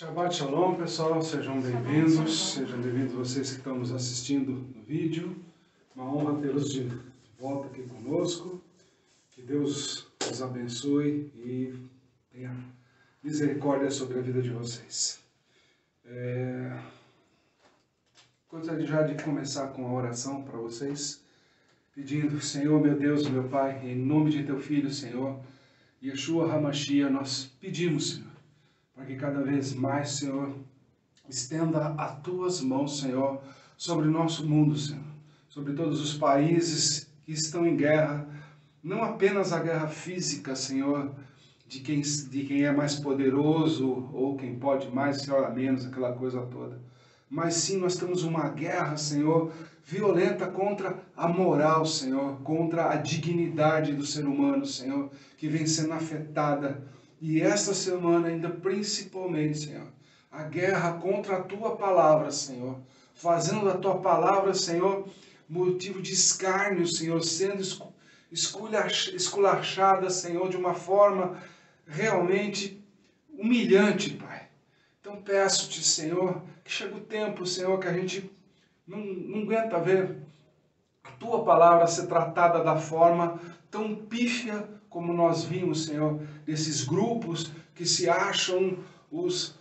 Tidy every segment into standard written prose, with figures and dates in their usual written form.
Shabbat Shalom, pessoal, sejam bem-vindos vocês que estão nos assistindo no vídeo. Uma honra tê-los de volta aqui conosco. Que Deus os abençoe e tenha misericórdia sobre a vida de vocês. Gostaria já de começar com a oração para vocês, pedindo: Senhor, meu Deus, meu Pai, em nome de Teu Filho, Senhor, Yeshua HaMashiach, nós pedimos, Senhor, para que cada vez mais, Senhor, estenda as Tuas mãos, Senhor, sobre o nosso mundo, Senhor, sobre todos os países que estão em guerra, não apenas a guerra física, Senhor, de quem é mais poderoso ou quem pode mais, Senhor, a menos, aquela coisa toda. Mas sim, nós temos uma guerra, Senhor, violenta contra a moral, Senhor, contra a dignidade do ser humano, Senhor, que vem sendo afetada. E esta semana ainda principalmente, Senhor, a guerra contra a Tua palavra, Senhor, fazendo da Tua palavra, Senhor, motivo de escárnio, Senhor, sendo esculachada, Senhor, de uma forma realmente humilhante, Pai. Então peço-te, Senhor, que chega o tempo, Senhor, que a gente não aguenta ver a Tua palavra ser tratada da forma tão pífia como nós vimos, Senhor, desses grupos que se acham os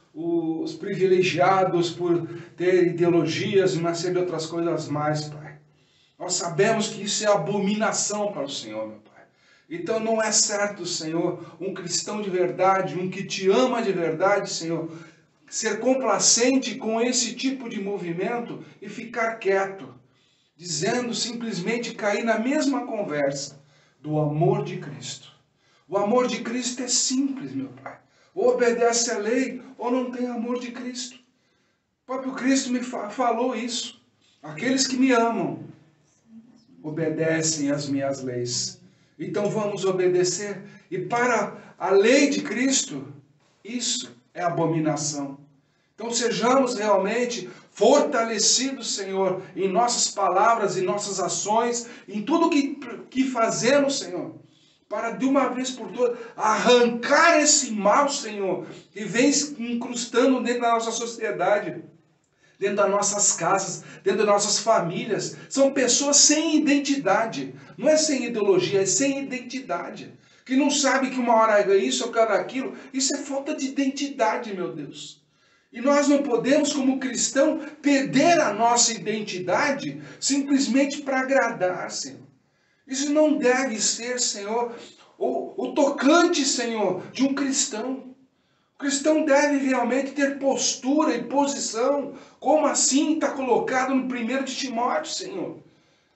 privilegiados por ter ideologias e uma série de outras coisas mais, Pai. Nós sabemos que isso é abominação para o Senhor, meu Pai. Então não é certo, Senhor, um cristão de verdade, um que te ama de verdade, Senhor, ser complacente com esse tipo de movimento e ficar quieto, dizendo simplesmente cair na mesma conversa do amor de Cristo. O amor de Cristo é simples, meu Pai. Ou obedece à lei, ou não tem amor de Cristo. O próprio Cristo me falou isso. Aqueles que me amam obedecem às minhas leis. Então vamos obedecer. E para a lei de Cristo, isso é abominação. Então sejamos realmente fortalecidos, Senhor, em nossas palavras, em nossas ações, em tudo que fazemos, Senhor, para de uma vez por todas arrancar esse mal, Senhor, que vem incrustando dentro da nossa sociedade, dentro das nossas casas, dentro das nossas famílias. São pessoas sem identidade, não é sem ideologia, é sem identidade, que não sabe que uma hora é isso, outra hora é aquilo. Isso é falta de identidade, meu Deus. E nós não podemos, como cristão, perder a nossa identidade simplesmente para agradar, Senhor. Isso não deve ser, Senhor, o tocante, Senhor, de um cristão. O cristão deve realmente ter postura e posição, como assim está colocado no 1 de Timóteo, Senhor.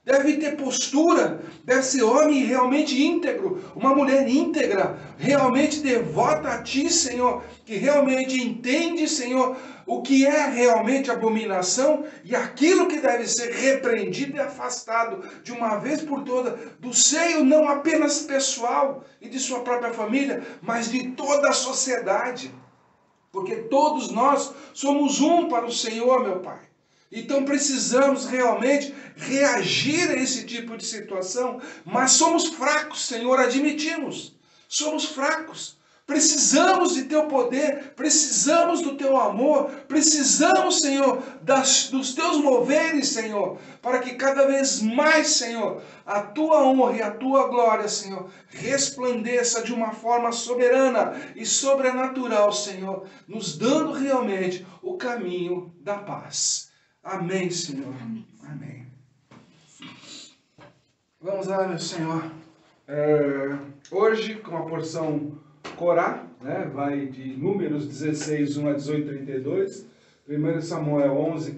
Deve ter postura, deve ser homem realmente íntegro, uma mulher íntegra, realmente devota a Ti, Senhor, que realmente entende, Senhor, o que é realmente abominação e aquilo que deve ser repreendido e afastado de uma vez por toda do seio não apenas pessoal e de sua própria família, mas de toda a sociedade. Porque todos nós somos um para o Senhor, meu Pai. Então precisamos realmente reagir a esse tipo de situação, mas somos fracos, Senhor, admitimos. Somos fracos. Precisamos de Teu poder, precisamos do Teu amor, precisamos, Senhor, dos Teus moveres, Senhor, para que cada vez mais, Senhor, a Tua honra e a Tua glória, Senhor, resplandeça de uma forma soberana e sobrenatural, Senhor, nos dando realmente o caminho da paz. Amém, Senhor. Amém. Vamos lá, meu Senhor. Hoje, com a porção Corá, né, vai de Números 16, 1 a 18, 32, 1 Samuel 11,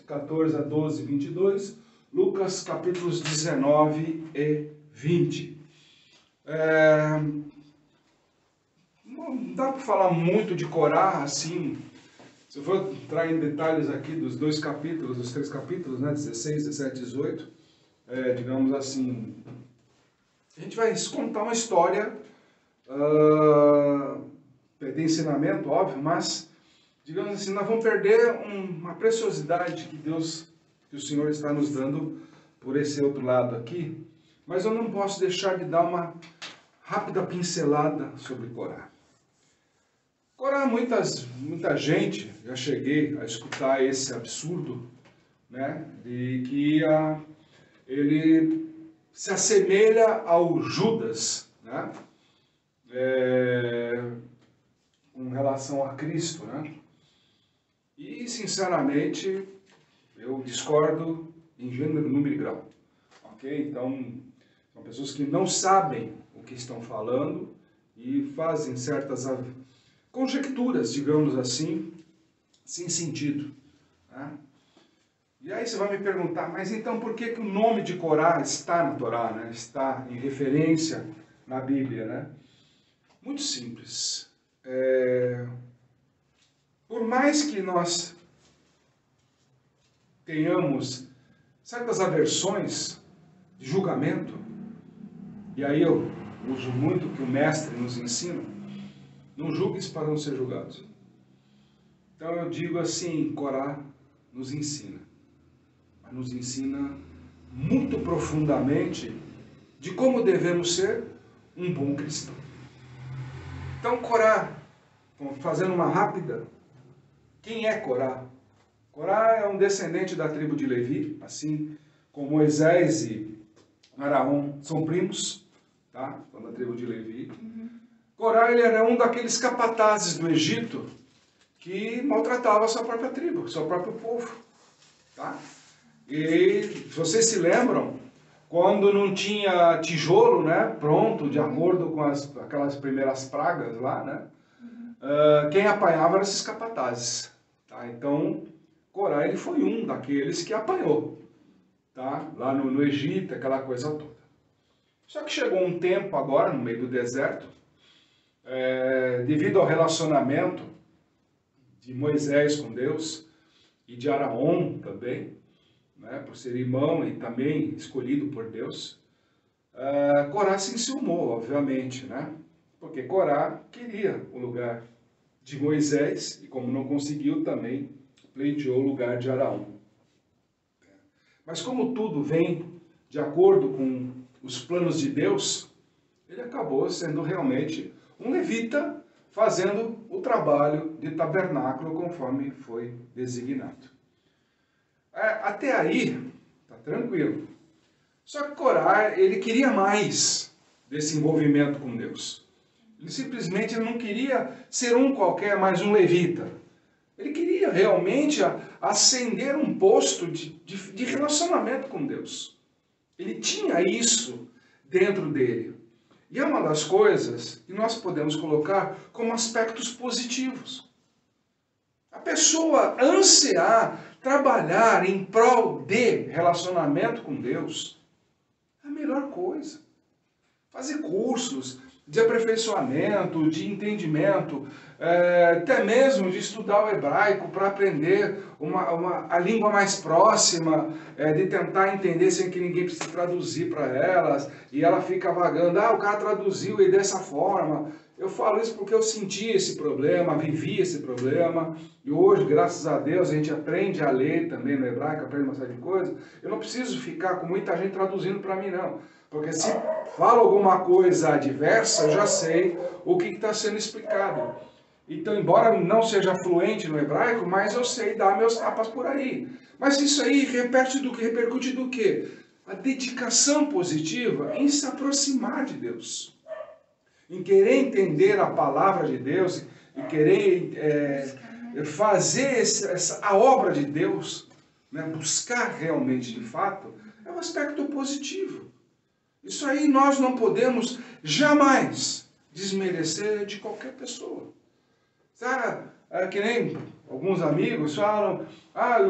14 a 12, 22, Lucas capítulos 19 e 20. Não dá para falar muito de Corá, assim. Se eu for entrar em detalhes aqui dos dois capítulos, dos três capítulos, né, 16, 17 e 18, digamos assim, a gente vai contar uma história, tem ensinamento, óbvio, mas, digamos assim, nós vamos perder uma preciosidade que o Senhor está nos dando por esse outro lado aqui, mas eu não posso deixar de dar uma rápida pincelada sobre Corá. Corá, muita gente, já cheguei a escutar esse absurdo, né, de que ele se assemelha ao Judas, né, com relação a Cristo, né? E, sinceramente, eu discordo em gênero, número e grau, ok? Então, são pessoas que não sabem o que estão falando e fazem certas conjecturas, digamos assim, sem sentido, né? E aí você vai me perguntar, mas então por que o nome de Corá está na Torá, né? Está em referência na Bíblia, né? Muito simples. Por mais que nós tenhamos certas aversões de julgamento, e aí eu uso muito o que o mestre nos ensina, não julgues para não ser julgados. Então eu digo assim, Corá nos ensina, mas nos ensina muito profundamente de como devemos ser um bom cristão. Então Corá, fazendo uma rápida, quem é Corá? Corá é um descendente da tribo de Levi, assim como Moisés e Araão são primos, tá? Da tribo de Levi. Corá, ele era um daqueles capatazes do Egito que maltratava a sua própria tribo, seu próprio povo, tá? E vocês se lembram, quando não tinha tijolo, né, pronto, de acordo com aquelas primeiras pragas lá, né? Quem apanhava eram esses capatazes, tá? Então, Corá, ele foi um daqueles que apanhou, tá? Lá no Egito, aquela coisa toda. Só que chegou um tempo agora, no meio do deserto, devido ao relacionamento de Moisés com Deus e de Araão também, né, por ser irmão e também escolhido por Deus, Corá se enciumou, obviamente, né? Porque Corá queria o lugar de Moisés e, como não conseguiu, também pleiteou o lugar de Araão. Mas como tudo vem de acordo com os planos de Deus, ele acabou sendo realmente um levita fazendo o trabalho de tabernáculo conforme foi designado. Até aí, tá tranquilo. Só que Corá, ele queria mais desse envolvimento com Deus. Ele simplesmente não queria ser um qualquer, mas um levita. Ele queria realmente ascender um posto de relacionamento com Deus. Ele tinha isso dentro dele. E é uma das coisas que nós podemos colocar como aspectos positivos. A pessoa ansiar, trabalhar em prol de relacionamento com Deus é a melhor coisa. Fazer cursos de aperfeiçoamento, de entendimento, até mesmo de estudar o hebraico para aprender a língua mais próxima, de tentar entender sem que ninguém precise traduzir para elas, e ela fica vagando, o cara traduziu e dessa forma. Eu falo isso porque eu senti esse problema, vivi esse problema, e hoje, graças a Deus, a gente aprende a ler também no hebraico, aprende uma série de coisas. Eu não preciso ficar com muita gente traduzindo para mim, não. Porque se falo alguma coisa adversa, eu já sei o que está sendo explicado. Então, embora não seja fluente no hebraico, mas eu sei dar meus tapas por aí. Mas isso aí repercute do quê? A dedicação positiva em se aproximar de Deus. Em querer entender a palavra de Deus, em querer fazer a obra de Deus, né, buscar realmente de fato, é um aspecto positivo. Isso aí nós não podemos jamais desmerecer de qualquer pessoa. Sabe, que nem alguns amigos falam,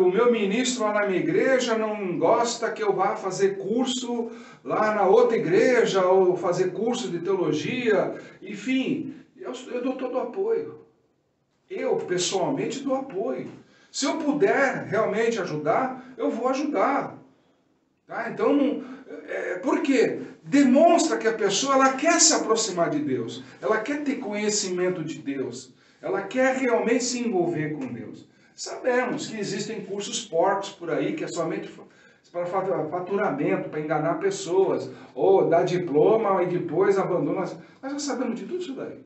o meu ministro lá na minha igreja não gosta que eu vá fazer curso lá na outra igreja, ou fazer curso de teologia, enfim, eu dou todo o apoio. Eu, pessoalmente, dou apoio. Se eu puder realmente ajudar, eu vou ajudar. Tá? Então, por quê? Demonstra que a pessoa ela quer se aproximar de Deus, ela quer ter conhecimento de Deus, ela quer realmente se envolver com Deus. Sabemos que existem cursos porcos por aí, que é somente para faturamento, para enganar pessoas, ou dar diploma e depois abandona. Nós já sabemos de tudo isso daí.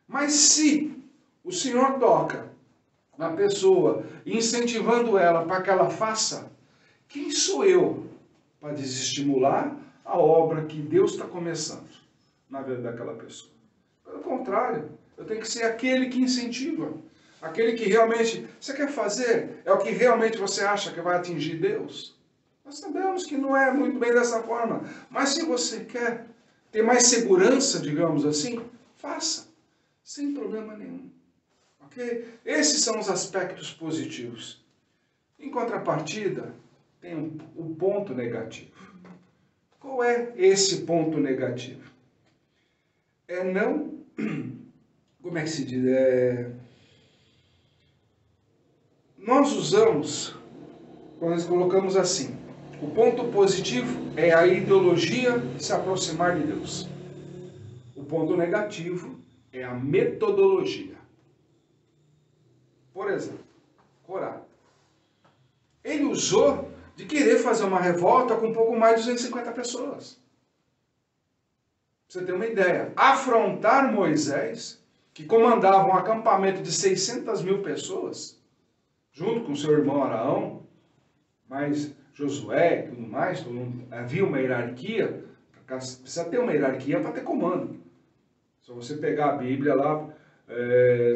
Mas se o Senhor toca na pessoa, incentivando ela para que ela faça, quem sou eu para desestimular a obra que Deus está começando na vida daquela pessoa? Pelo contrário, eu tenho que ser aquele que incentiva, aquele que realmente você quer fazer, é o que realmente você acha que vai atingir Deus. Nós sabemos que não é muito bem dessa forma, mas se você quer ter mais segurança, digamos assim, faça, sem problema nenhum. Ok? Esses são os aspectos positivos. Em contrapartida, tem o ponto negativo. Qual é esse ponto negativo? É não... Como é que se diz? Nós usamos, quando nós colocamos assim, o ponto positivo é a ideologia de se aproximar de Deus. O ponto negativo é a metodologia. Por exemplo, Corá. Ele usou de querer fazer uma revolta com um pouco mais de 250 pessoas. Pra você ter uma ideia. Afrontar Moisés, que comandava um acampamento de 600 mil pessoas, junto com seu irmão Araão, mas Josué e tudo mais, todo mundo, havia uma hierarquia, precisa ter uma hierarquia para ter comando. Se você pegar a Bíblia lá,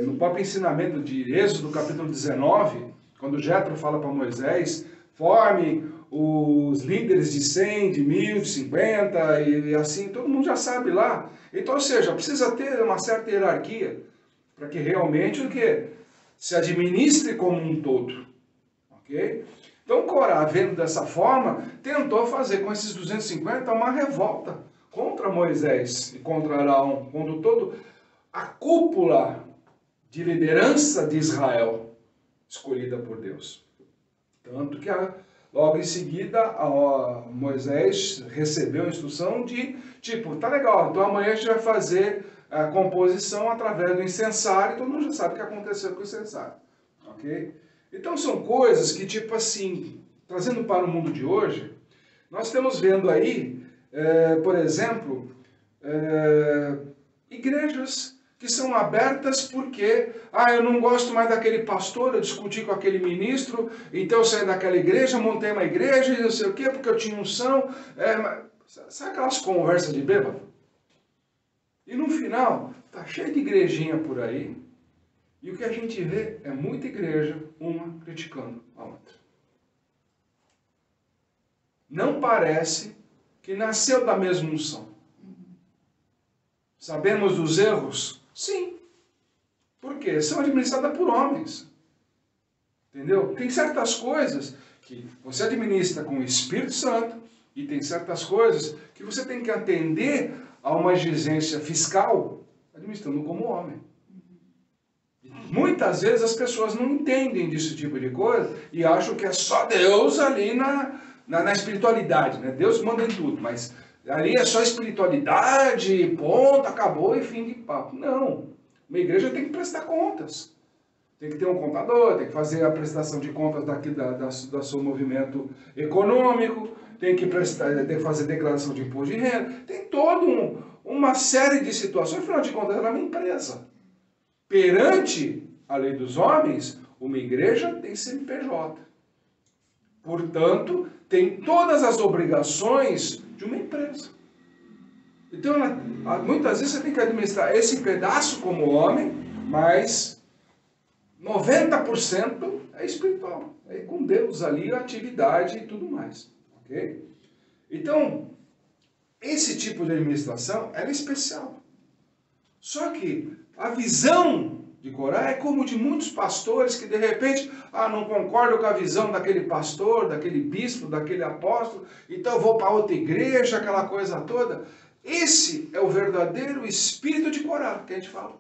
no próprio ensinamento de Êxodo, capítulo 19, quando Jetro fala para Moisés, forme os líderes de 100, de 1000, de 50, e assim, todo mundo já sabe lá. Então, ou seja, precisa ter uma certa hierarquia, para que realmente o quê? Se administre como um todo. Ok? Então, Corá, vendo dessa forma, tentou fazer com esses 250 uma revolta contra Moisés e contra Araão, contra todo a cúpula de liderança de Israel, escolhida por Deus. Tanto que logo em seguida Moisés recebeu a instrução de, tipo, tá legal, então amanhã a gente vai fazer a composição através do incensário, todo mundo já sabe o que aconteceu com o incensário. Ok? Então são coisas que, tipo assim, trazendo para o mundo de hoje, nós estamos vendo aí, por exemplo, igrejas que são abertas porque, eu não gosto mais daquele pastor, eu discuti com aquele ministro, então eu saí daquela igreja, montei uma igreja e não sei o quê, porque eu tinha unção. Sabe aquelas conversas de bêbado? E no final, tá cheio de igrejinha por aí, e o que a gente vê é muita igreja, uma criticando a outra. Não parece que nasceu da mesma unção. Sabemos dos erros? Sim. Por quê? São administradas por homens. Entendeu? Tem certas coisas que você administra com o Espírito Santo e tem certas coisas que você tem que atender a uma exigência fiscal administrando como homem. Muitas vezes as pessoas não entendem desse tipo de coisa e acham que é só Deus ali na espiritualidade, né? Deus manda em tudo, mas ali é só espiritualidade, ponto, acabou e fim de papo. Não. Uma igreja tem que prestar contas. Tem que ter um contador, tem que fazer a prestação de contas do seu movimento econômico, tem que fazer declaração de imposto de renda, tem toda uma série de situações, afinal de contas ela é uma empresa. Perante a lei dos homens, uma igreja tem CNPJ. Portanto, tem todas as obrigações de uma empresa. Então, muitas vezes você tem que administrar esse pedaço como homem, mas 90% é espiritual. É com Deus ali, a atividade e tudo mais. Ok? Então, esse tipo de administração ela é especial. Só que a visão de Corá é como de muitos pastores que de repente, não concordo com a visão daquele pastor, daquele bispo, daquele apóstolo, então eu vou para outra igreja, aquela coisa toda. Esse é o verdadeiro espírito de Corá, que a gente fala.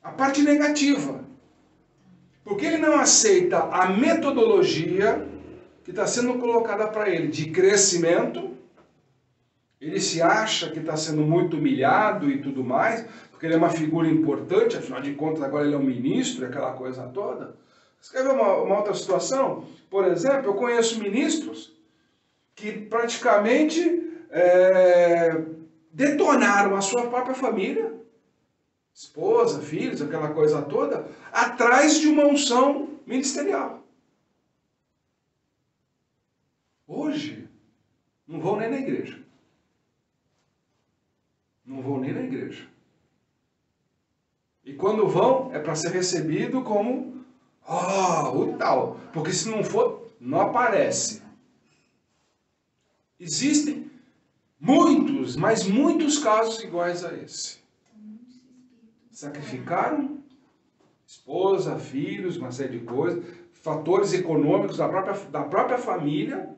A parte negativa. Porque ele não aceita a metodologia que está sendo colocada para ele de crescimento. Ele se acha que está sendo muito humilhado e tudo mais, porque ele é uma figura importante, afinal de contas agora ele é um ministro, aquela coisa toda. Você quer ver uma outra situação? Por exemplo, eu conheço ministros que praticamente detonaram a sua própria família, esposa, filhos, aquela coisa toda, atrás de uma unção ministerial. Hoje, não vou nem na igreja. Não vão nem na igreja. E quando vão, é para ser recebido como, o tal. Porque se não for, não aparece. Existem muitos, mas muitos casos iguais a esse. Sacrificaram esposa, filhos, uma série de coisas, fatores econômicos da própria família,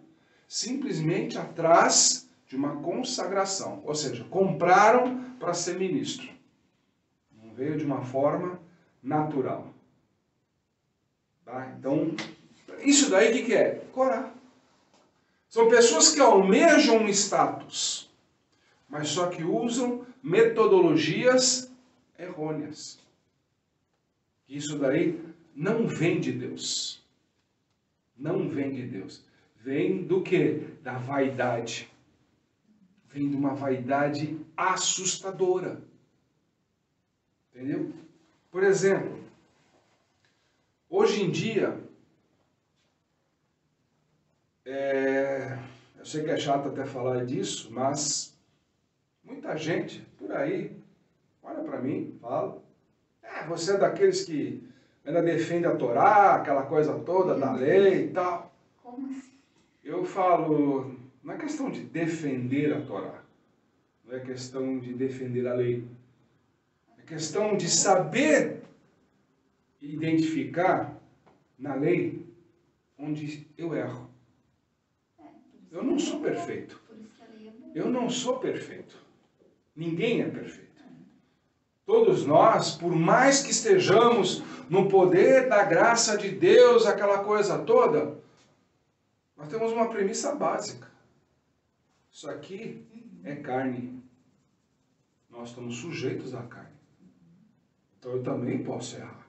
simplesmente atrás de uma consagração. Ou seja, compraram para ser ministro. Não veio de uma forma natural. Tá? Então, isso daí o que é? Corá. São pessoas que almejam um status, mas só que usam metodologias errôneas. Isso daí não vem de Deus. Não vem de Deus. Vem do quê? Da vaidade. Vem de uma vaidade assustadora. Entendeu? Por exemplo, hoje em dia, eu sei que é chato até falar disso, mas muita gente por aí olha para mim, fala, você é daqueles que ainda defende a Torá, aquela coisa toda da lei e tal. Como assim? Eu falo, não é questão de defender a Torá, não é questão de defender a lei, é questão de saber identificar na lei onde eu erro. Eu não sou perfeito. Eu não sou perfeito. Ninguém é perfeito. Todos nós, por mais que estejamos no poder da graça de Deus, aquela coisa toda, nós temos uma premissa básica. Isso aqui é carne. Nós estamos sujeitos à carne. Então eu também posso errar.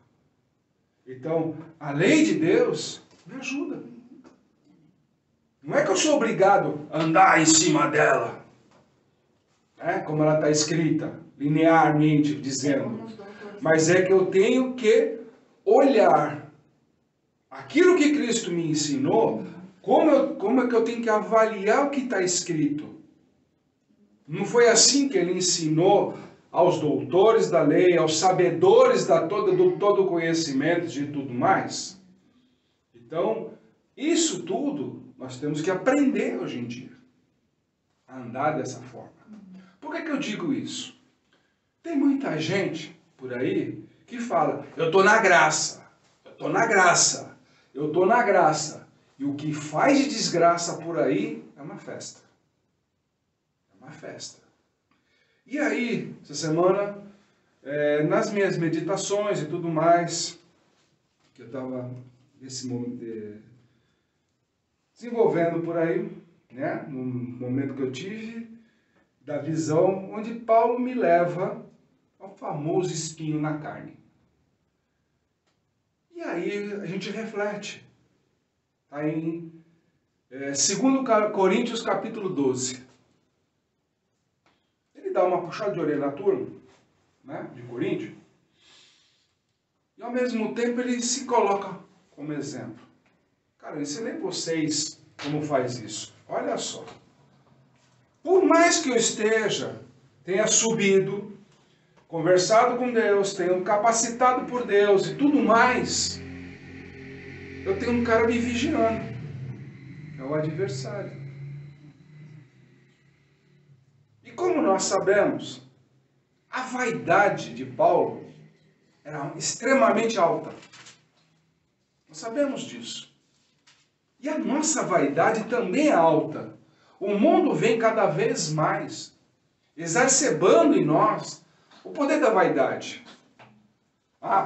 Então, a lei de Deus me ajuda. Não é que eu sou obrigado a andar em cima dela, como ela está escrita, linearmente dizendo, mas é que eu tenho que olhar aquilo que Cristo me ensinou, como é que eu tenho que avaliar o que está escrito. Não foi assim que ele ensinou aos doutores da lei, aos sabedores do todo conhecimento e tudo mais? Então, isso tudo nós temos que aprender hoje em dia a andar dessa forma. Por que eu digo isso? Tem muita gente por aí que fala, eu estou na graça, eu estou na graça, eu estou na graça. E o que faz de desgraça por aí é uma festa. É uma festa. E aí, essa semana, nas minhas meditações e tudo mais, que eu estava nesse momento desenvolvendo por aí, né, no momento que eu tive, da visão, onde Paulo me leva ao famoso espinho na carne. E aí a gente reflete. Está em 2 Coríntios capítulo 12. Ele dá uma puxada de orelha na turma, né, de Coríntios, e ao mesmo tempo ele se coloca como exemplo. Cara, eu ensinei vocês como faz isso. Olha só. Por mais que eu tenha subido, conversado com Deus, tenha capacitado por Deus e tudo mais, eu tenho um cara me vigiando. É o adversário. E como nós sabemos, a vaidade de Paulo era extremamente alta. Nós sabemos disso. E a nossa vaidade também é alta. O mundo vem cada vez mais exacerbando em nós o poder da vaidade.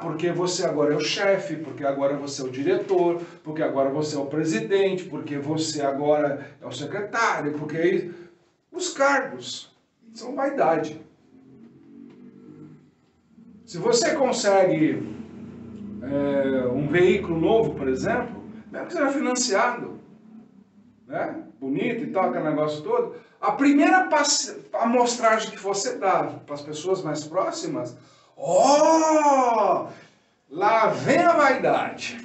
Porque você agora é o chefe, porque agora você é o diretor, porque agora você é o presidente, porque você agora é o secretário, porque os cargos são vaidade. Se você consegue um veículo novo, por exemplo, mesmo que seja financiado, né? Bonito e tal, aquele negócio todo, a primeira amostragem que você dá para as pessoas mais próximas, Oh! Lá vem a vaidade.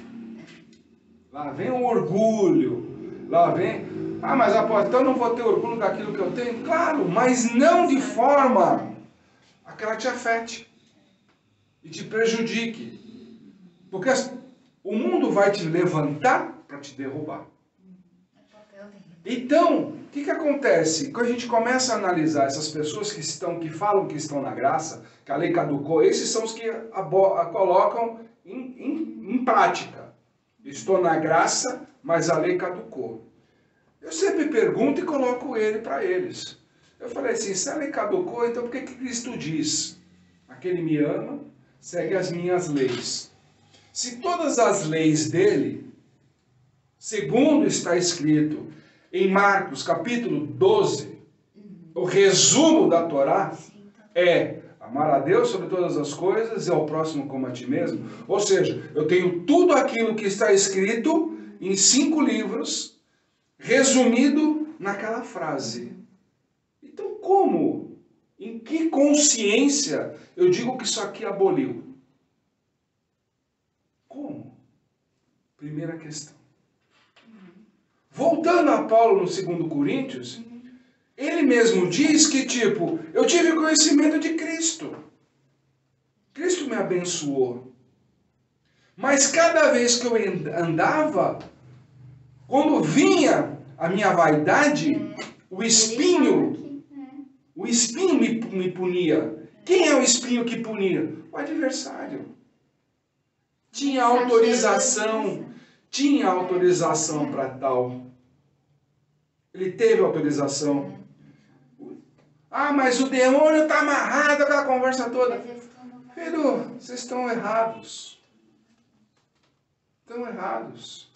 Lá vem o orgulho. Lá vem... Ah, mas apóstolo, então eu não vou ter orgulho daquilo que eu tenho? Claro, mas não de forma a que ela te afete e te prejudique. Porque o mundo vai te levantar para te derrubar. Então, o que acontece? Quando a gente começa a analisar essas pessoas que falam que estão na graça, que a lei caducou, esses são os que a colocam em prática. Estou na graça, mas a lei caducou. Eu sempre pergunto e coloco ele para eles. Eu falei assim, se a lei caducou, então por que Cristo diz? Aquele me ama, segue as minhas leis. Se todas as leis dele, segundo está escrito em Marcos capítulo 12, o resumo da Torá é amar a Deus sobre todas as coisas e ao próximo como a ti mesmo. Ou seja, eu tenho tudo aquilo que está escrito em 5 livros, resumido naquela frase. Então como? Em que consciência eu digo que isso aqui aboliu? Como? Primeira questão. Voltando a Paulo no 2 Coríntios, ele mesmo diz que, tipo, eu tive conhecimento de Cristo. Cristo me abençoou. Mas cada vez que eu andava, quando vinha a minha vaidade, o espinho me punia. Quem é o espinho que punia? O adversário. Tinha autorização para tal. Ele teve autorização. Ah, mas o demônio está amarrado, aquela conversa toda. Filho, vocês estão errados. Estão errados.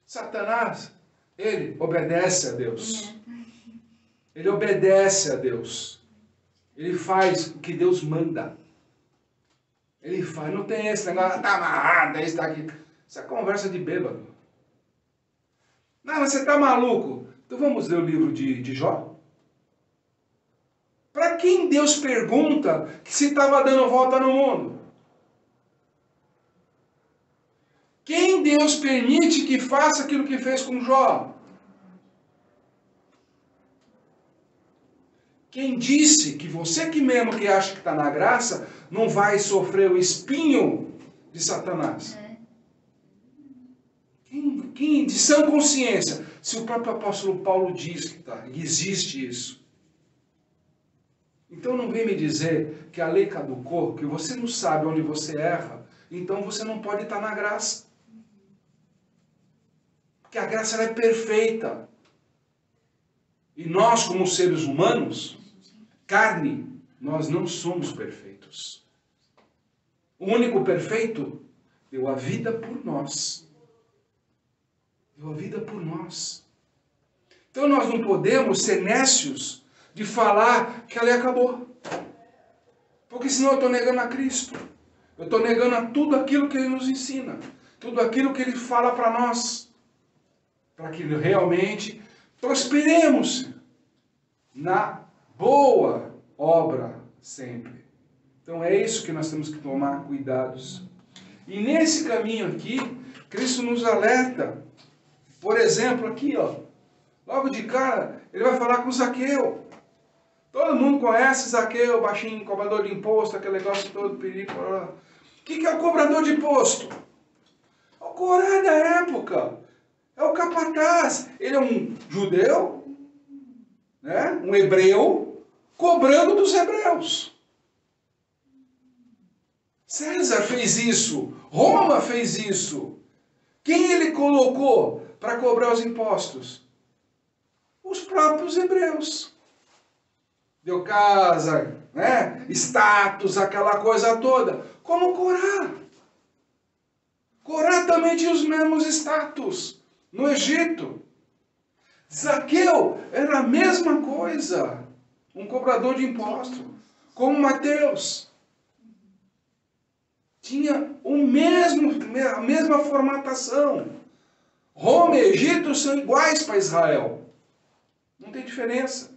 Satanás, ele obedece a Deus. Ele obedece a Deus. Ele faz o que Deus manda. Ele faz, não tem esse negócio, está amarrado, isso está aqui. Isso é conversa de bêbado. Não, mas você está maluco. Então vamos ler o livro de Jó? Para quem Deus pergunta que se estava dando volta no mundo? Quem Deus permite que faça aquilo que fez com Jó? Quem disse que você que mesmo que acha que está na graça, não vai sofrer o espinho de Satanás? Quem de sã consciência, se o próprio apóstolo Paulo diz que existe isso. Então não vem me dizer que a lei caducou, que você não sabe onde você erra, então você não pode estar na graça. Porque a graça ela é perfeita. E nós, como seres humanos, carne, nós não somos perfeitos. O único perfeito deu a vida por nós. Deu a vida por nós. Então nós não podemos ser nécios de falar que a lei acabou. Porque senão eu estou negando a Cristo. Eu estou negando a tudo aquilo que Ele nos ensina. Tudo aquilo que Ele fala para nós. Para que realmente prosperemos na boa obra sempre. Então é isso que nós temos que tomar cuidados. E nesse caminho aqui, Cristo nos alerta. Por exemplo, aqui, ó, logo de cara, ele vai falar com Zaqueu. Todo mundo conhece Zaqueu, baixinho, cobrador de imposto, aquele negócio todo, perigo. O que é o cobrador de imposto? É o Corá da época. É o capataz. Ele é um judeu, né? Um hebreu, cobrando dos hebreus. César fez isso. Roma fez isso. Quem ele colocou para cobrar os impostos? Os próprios hebreus. Deu casa, né? Status, aquela coisa toda. Como Corá. Corá também tinha os mesmos status no Egito. Zaqueu era a mesma coisa. Um cobrador de impostos. Como Mateus. Tinha a mesma formatação. Roma e Egito são iguais para Israel. Não tem diferença.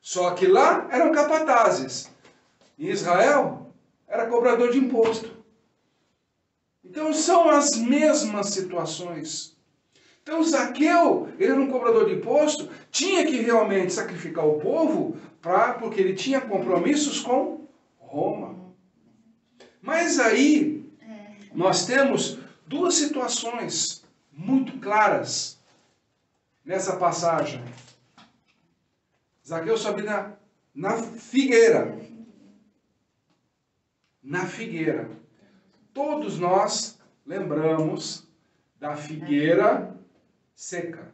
Só que lá eram capatazes. em Israel era cobrador de imposto. Então são as mesmas situações. Então Zaqueu, ele era um cobrador de imposto, tinha que realmente sacrificar o povo, porque ele tinha compromissos com Roma. Mas aí nós temos duas situações muito claras nessa passagem. Zaqueu sobe na figueira. Na figueira. Todos nós lembramos da figueira seca.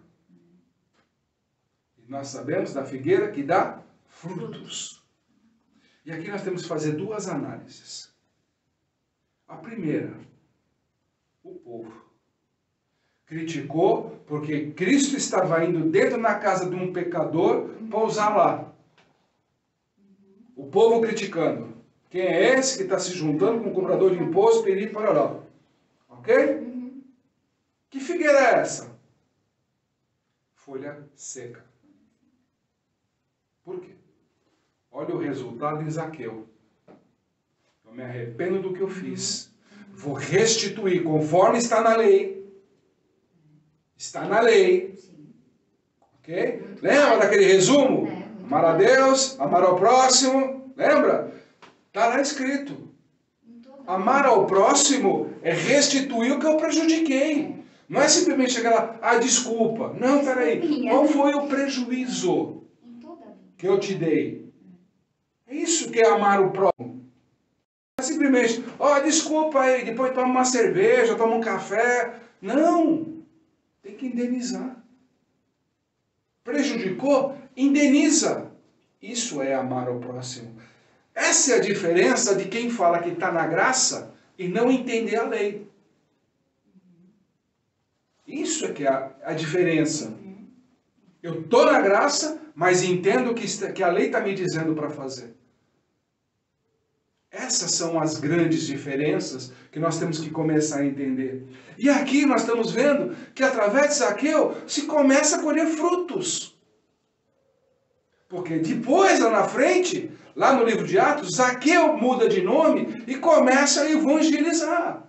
E nós sabemos da figueira que dá frutos. E aqui nós temos que fazer duas análises. A primeira, o povo criticou porque Cristo estava indo dentro da casa de um pecador pousar lá. O povo criticando. Quem é esse que está se juntando com o cobrador de imposto, perito, parará? Ok? Que figueira é essa? Folha seca. Por quê? Olha o resultado em Zaqueu. Eu me arrependo do que eu fiz. Vou restituir conforme está na lei. Está na lei. Ok? Lembra daquele resumo? Amar a Deus, amar ao próximo. Lembra? Está lá escrito. Amar ao próximo é restituir o que eu prejudiquei. Não é simplesmente chegar lá, desculpa. Não, peraí. Qual foi o prejuízo que eu te dei? É isso que é amar o próximo. Não é simplesmente, desculpa aí, depois toma uma cerveja, toma um café. Não. Tem que indenizar. Prejudicou? Indeniza. Isso é amar ao próximo. Essa é a diferença de quem fala que está na graça e não entender a lei. Isso é que é a diferença. Eu estou na graça, mas entendo que a lei está me dizendo para fazer. Essas são as grandes diferenças que nós temos que começar a entender. E aqui nós estamos vendo que através de Zaqueu se começa a colher frutos. Porque depois, lá na frente, lá no livro de Atos, Zaqueu muda de nome e começa a evangelizar.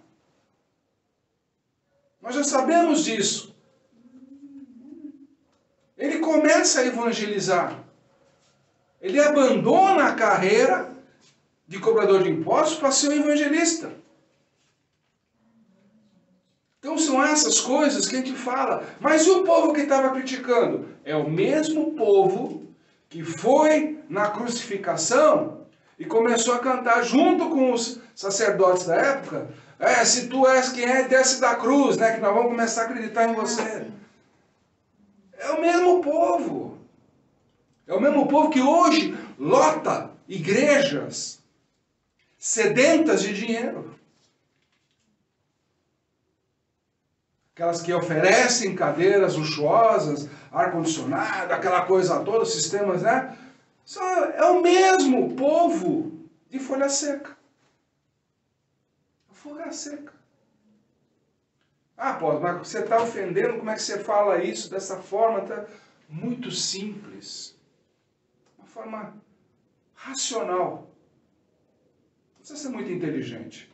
Nós já sabemos disso. Ele começa a evangelizar. Ele abandona a carreira de cobrador de impostos para ser um evangelista. Então são essas coisas que a gente fala. Mas e o povo que estava criticando? É o mesmo povo que foi na crucificação e começou a cantar junto com os sacerdotes da época. Se tu és quem é, desce da cruz, né? Que nós vamos começar a acreditar em você. É o mesmo povo. É o mesmo povo que hoje lota igrejas sedentas de dinheiro. Aquelas que oferecem cadeiras luxuosas, ar-condicionado, aquela coisa toda, sistemas, né? É o mesmo povo de folha seca. Folha seca. Pô, mas você está ofendendo, como é que você fala isso dessa forma? Tá muito simples. Uma forma racional. Não precisa ser muito inteligente.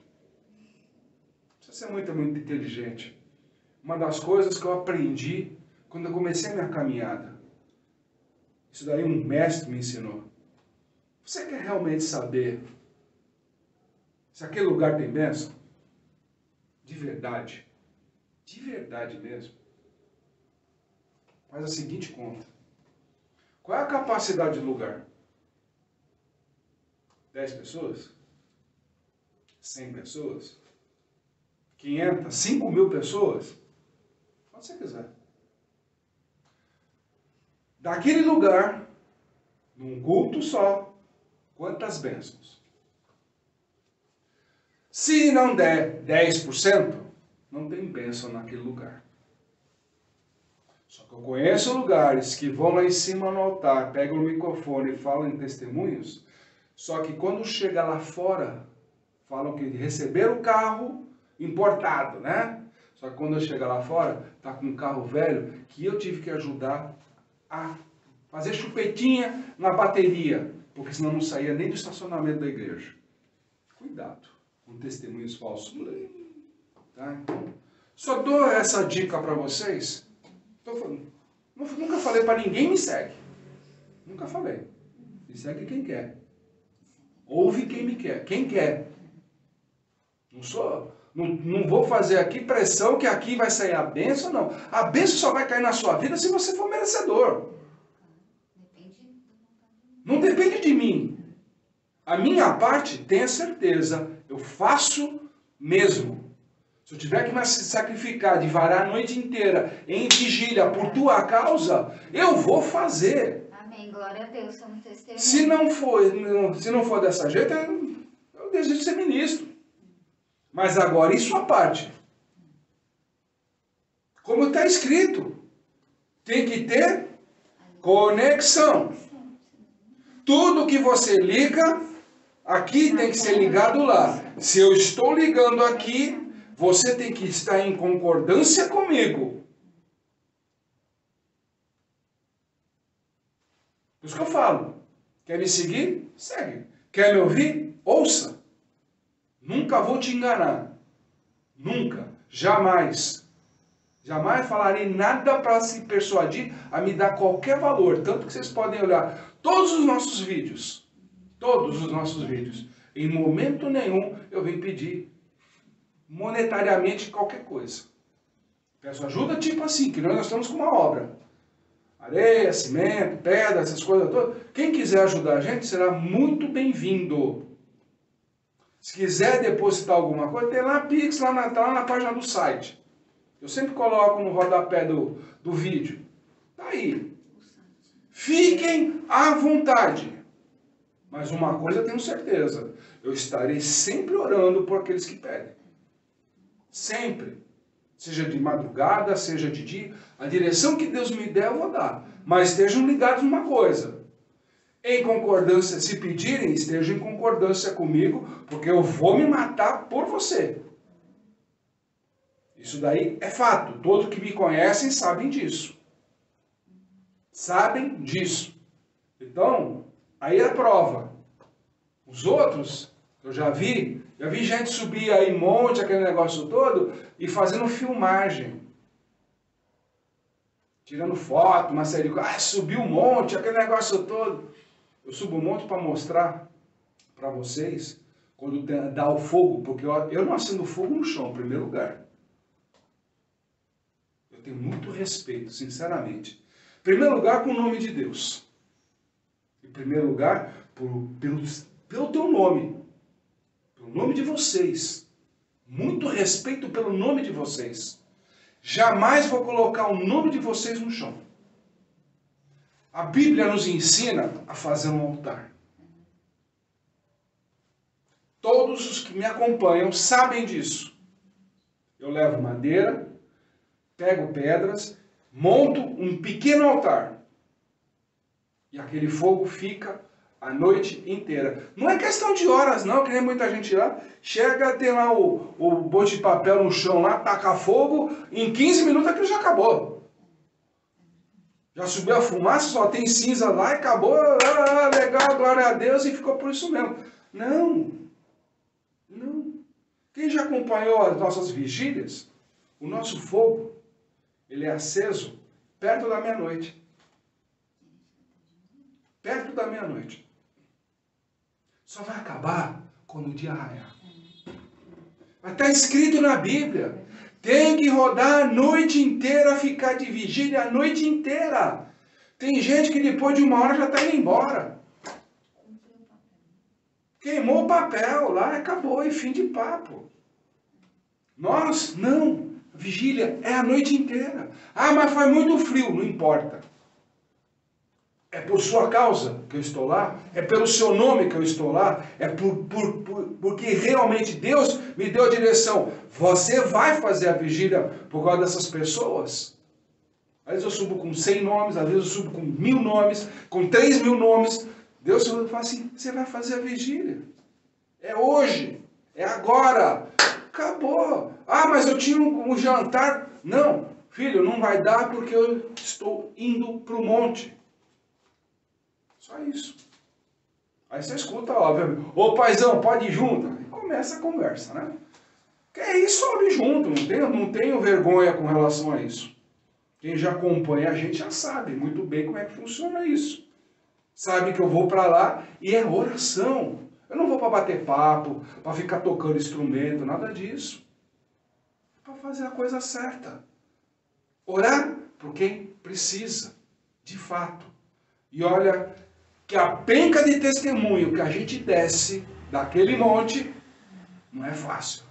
Não precisa ser muito inteligente. Uma das coisas que eu aprendi quando eu comecei a minha caminhada. Isso daí um mestre me ensinou. Você quer realmente saber se aquele lugar tem bênção? De verdade mesmo. Faz a seguinte conta. Qual é a capacidade do lugar? 10 pessoas? 100 pessoas? 500? 5.000 pessoas? Quanto você quiser. Daquele lugar, num culto só, quantas bênçãos? Se não der 10%, não tem bênção naquele lugar. Só que eu conheço lugares que vão lá em cima no altar, pegam o microfone e falam em testemunhos, só que quando chega lá fora, falam que receberam o carro importado, né? Só que quando eu chego lá fora, tá com um carro velho que eu tive que ajudar a fazer chupetinha na bateria. porque senão não saía nem do estacionamento da igreja. Cuidado com testemunhos falsos por aí. Tá? Só dou essa dica para vocês. Nunca falei para ninguém me segue. Nunca falei. Me segue quem quer. Ouve quem me quer. Quem quer. Não vou fazer aqui pressão que aqui vai sair a bênção, não. A bênção só vai cair na sua vida se você for merecedor. Não depende de mim. A minha parte, tenha certeza, eu faço mesmo. Se eu tiver que me sacrificar de varar a noite inteira em vigília por tua causa, eu vou fazer. Amém, glória a Deus, somos testemunhas. Se não for dessa jeito, eu desejo ser ministro. Mas agora, em sua parte, como está escrito, tem que ter conexão. Tudo que você liga, aqui tem que ser ligado lá. Se eu estou ligando aqui, você tem que estar em concordância comigo. Por isso que eu falo. Quer me seguir? Segue. Quer me ouvir? Ouça. Nunca vou te enganar. Nunca. Jamais. Jamais falarei nada para se persuadir a me dar qualquer valor. Tanto que vocês podem olhar todos os nossos vídeos. Todos os nossos vídeos. Em momento nenhum eu vim pedir monetariamente qualquer coisa. Peço ajuda tipo assim, que nós estamos com uma obra. Areia, cimento, pedra, essas coisas todas. Quem quiser ajudar a gente será muito bem-vindo. Se quiser depositar alguma coisa, tem lá Pix, tá lá na página do site. Eu sempre coloco no rodapé do vídeo. Tá aí. Fiquem à vontade. Mas uma coisa eu tenho certeza. Eu estarei sempre orando por aqueles que pedem. Sempre. Seja de madrugada, seja de dia. A direção que Deus me der, eu vou dar. Mas estejam ligados numa coisa. Em concordância, se pedirem, estejam em concordância comigo, porque eu vou me matar por você. Isso daí é fato. Todos que me conhecem sabem disso. Sabem disso. Então, aí é a prova. Os outros, eu já vi gente subir aí em monte, aquele negócio todo, e fazendo filmagem. Tirando foto, uma série de coisas. Subiu um monte, aquele negócio todo. Eu subo um monte para mostrar para vocês, quando dá o fogo, porque eu não acendo fogo no chão, em primeiro lugar. Eu tenho muito respeito, sinceramente. Em primeiro lugar, com o nome de Deus. Em primeiro lugar, pelo teu nome. Pelo nome de vocês. Muito respeito pelo nome de vocês. Jamais vou colocar o nome de vocês no chão. A Bíblia nos ensina a fazer um altar. Todos os que me acompanham sabem disso. Eu levo madeira, pego pedras, monto um pequeno altar. E aquele fogo fica a noite inteira. Não é questão de horas não, que nem muita gente lá. Chega, tem lá o bote de papel no chão lá, taca fogo, em 15 minutos aquilo já acabou. Já subiu a fumaça, só tem cinza lá e acabou. Legal, glória a Deus, e ficou por isso mesmo. Não. Não. Quem já acompanhou as nossas vigílias, o nosso fogo, ele é aceso perto da meia-noite. Perto da meia-noite. Só vai acabar quando o dia raiar. Mas está escrito na Bíblia. Tem que rodar a noite inteira, ficar de vigília a noite inteira. Tem gente que depois de uma hora já está indo embora. Queimou o papel lá, acabou, e fim de papo. Nós, não. Vigília é a noite inteira. Ah, mas faz muito frio, não importa. É por sua causa que eu estou lá, é pelo seu nome que eu estou lá, é porque realmente Deus me deu a direção. Você vai fazer a vigília por causa dessas pessoas? Às vezes eu subo com 100 nomes, às vezes eu subo com 1000 nomes, com 3000 nomes. Deus fala assim, você vai fazer a vigília. É hoje, é agora. Acabou. Ah, mas eu tinha um jantar. Não, filho, não vai dar porque eu estou indo para o monte. Só isso. Aí você escuta, óbvio, ô paizão, pode ir junto? Aí começa a conversa, né? Quer ir, sobe junto, não tenho vergonha com relação a isso. Quem já acompanha a gente já sabe muito bem como é que funciona isso. Sabe que eu vou para lá e é oração. Eu não vou para bater papo, para ficar tocando instrumento, nada disso. É para fazer a coisa certa. Orar por quem precisa, de fato. E olha que a penca de testemunho que a gente desce daquele monte não é fácil.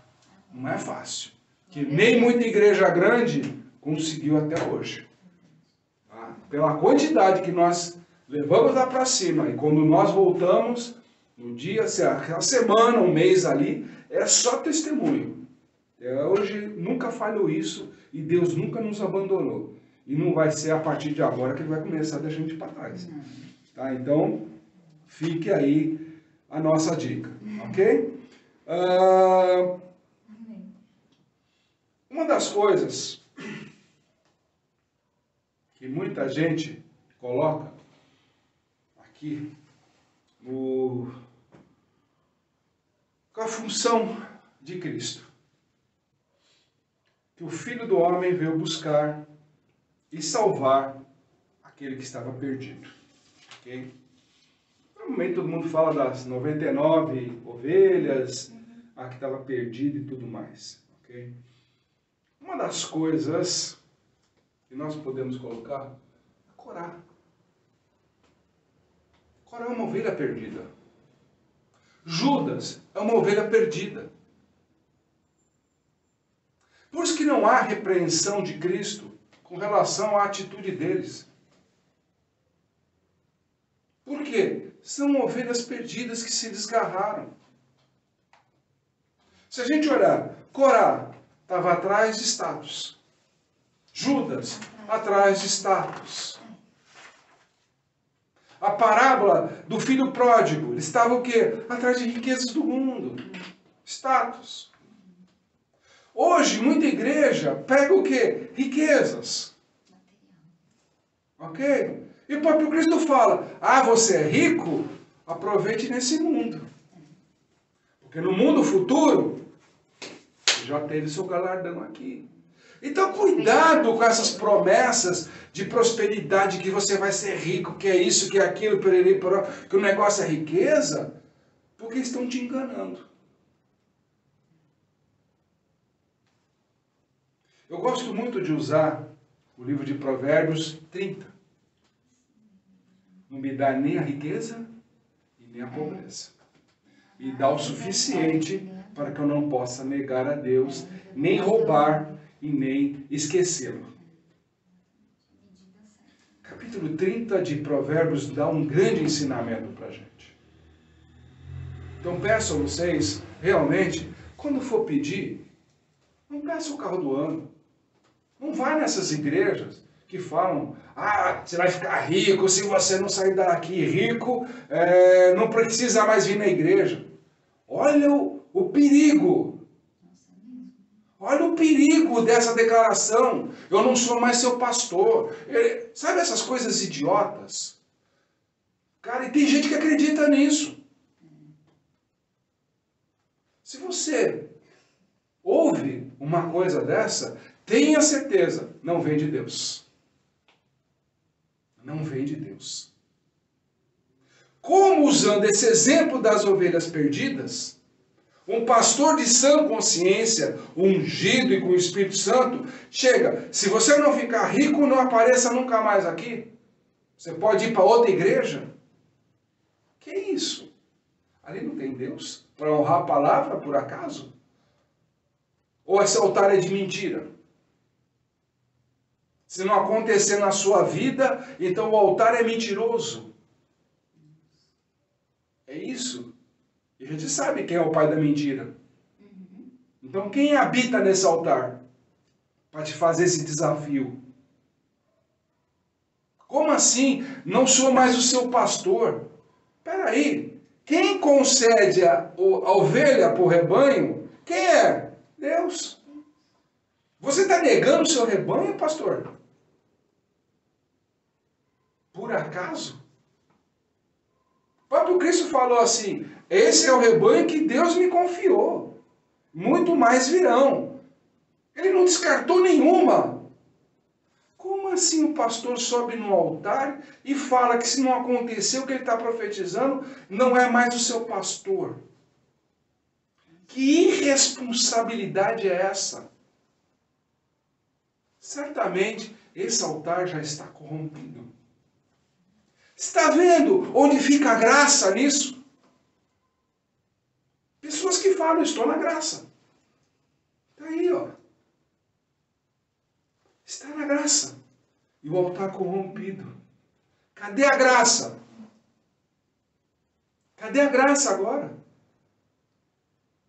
Não é fácil. Que nem muita igreja grande conseguiu até hoje. Tá? Pela quantidade que nós levamos lá para cima. E quando nós voltamos, no dia, aquela semana, um mês ali, é só testemunho. Até hoje nunca falhou isso e Deus nunca nos abandonou. E não vai ser a partir de agora que Ele vai começar a deixar a gente para trás. Tá? Então, fique aí a nossa dica. Ok? Uma das coisas que muita gente coloca aqui com a função de Cristo, que o Filho do Homem veio buscar e salvar aquele que estava perdido. Ok? Normalmente todo mundo fala das 99 ovelhas, a que estava perdida e tudo mais. Ok? Uma das coisas que nós podemos colocar é Corá. Corá é uma ovelha perdida. Judas é uma ovelha perdida. Por isso que não há repreensão de Cristo com relação à atitude deles. Por quê? São ovelhas perdidas que se desgarraram. Se a gente olhar, Corá estava atrás de status. Judas atrás de status. A parábola do filho pródigo, ele estava o quê? Atrás de riquezas do mundo. Status. Hoje, muita igreja pega o quê? Riquezas. Ok? E o próprio Cristo fala, você é rico? Aproveite nesse mundo. Porque no mundo futuro, você já teve seu galardão aqui. Então, cuidado com essas promessas de prosperidade, que você vai ser rico, que é isso, que é aquilo, que o negócio é riqueza, porque estão te enganando. Eu gosto muito de usar o livro de Provérbios 30. Não me dá nem a riqueza e nem a pobreza. E dá o suficiente para que eu não possa negar a Deus, nem roubar e nem esquecê-lo. Capítulo 30 de Provérbios dá um grande ensinamento para a gente. Então peço a vocês, realmente, quando for pedir, não peça o carro do ano. Não vá nessas igrejas que falam, você vai ficar rico se você não sair daqui rico, não precisa mais vir na igreja. Olha o perigo. Olha o perigo dessa declaração. Eu não sou mais seu pastor. Sabe essas coisas idiotas? Cara, e tem gente que acredita nisso. Se você ouve uma coisa dessa, tenha certeza, não vem de Deus. Não vem de Deus. Como, usando esse exemplo das ovelhas perdidas, um pastor de sã consciência, ungido e com o Espírito Santo, chega, se você não ficar rico, não apareça nunca mais aqui. Você pode ir para outra igreja. Que isso? Ali não tem Deus para honrar a palavra, por acaso? Ou esse altar é de mentira? Se não acontecer na sua vida, então o altar é mentiroso. É isso? E a gente sabe quem é o pai da mentira. Então quem habita nesse altar para te fazer esse desafio? Como assim? Não sou mais o seu pastor. Espera aí. Quem concede a ovelha para o rebanho? Quem é? Deus. Você está negando o seu rebanho, pastor? Por acaso? próprio Cristo falou assim, esse é o rebanho que Deus me confiou. Muito mais virão. Ele não descartou nenhuma. Como assim o pastor sobe no altar e fala que se não aconteceu o que ele está profetizando, não é mais o seu pastor? Que irresponsabilidade é essa? Certamente esse altar já está corrompido. Está vendo onde fica a graça nisso? Pessoas que falam, estou na graça. Está aí, ó. Está na graça. E o altar corrompido. Cadê a graça? Cadê a graça agora?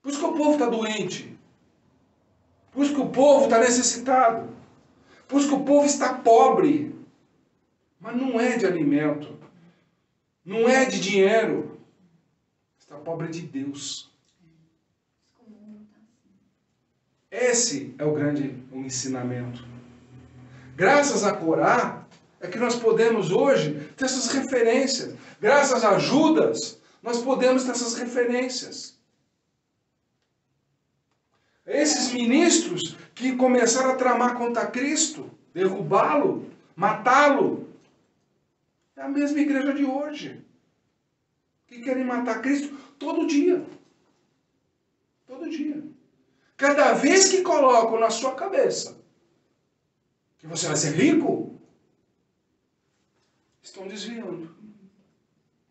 Por isso que o povo está doente. Por isso que o povo está necessitado. Por isso que o povo está pobre. Mas não é de alimento. Não é de dinheiro. Está pobre de Deus. Esse é o grande ensinamento. Graças a Corá, é que nós podemos hoje ter essas referências. Graças a Judas, nós podemos ter essas referências. Esses ministros que começaram a tramar contra Cristo, derrubá-lo, matá-lo, é a mesma igreja de hoje. Que querem matar Cristo todo dia. Todo dia. Cada vez que colocam na sua cabeça que você vai ser rico, estão desviando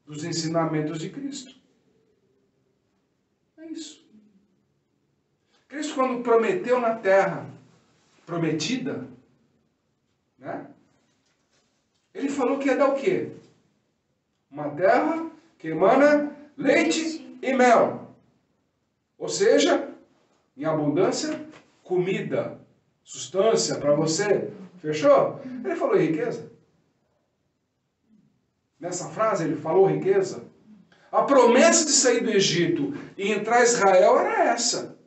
dos ensinamentos de Cristo. É isso. Cristo, quando prometeu na terra prometida, né? Ele falou que ia dar o quê? Uma terra que emana leite e mel. Ou seja, em abundância, comida, substância para você. Fechou? Ele falou em riqueza. Nessa frase ele falou riqueza. A promessa de sair do Egito e entrar em Israel era essa.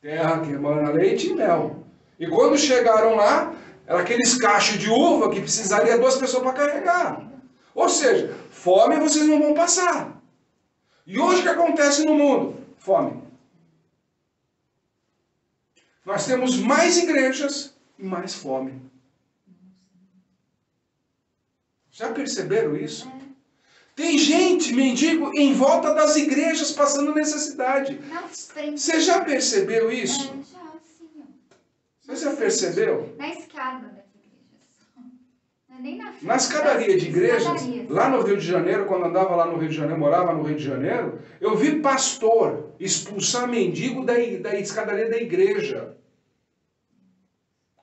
Terra que emana leite e mel. E quando chegaram lá, era aqueles cachos de uva que precisaria 2 pessoas para carregar. Ou seja, fome vocês não vão passar. E hoje o que acontece no mundo? Fome. Nós temos mais igrejas e mais fome. Já perceberam isso? Tem gente, mendigo, em volta das igrejas passando necessidade. Você já percebeu isso? Já, sim. Você já percebeu? Na escada das igrejas. Não é nem na frente. Na escadaria de igrejas, escadarias. lá no Rio de Janeiro, quando andava lá no Rio de Janeiro, morava no Rio de Janeiro, eu vi pastor expulsar mendigo da escadaria da igreja.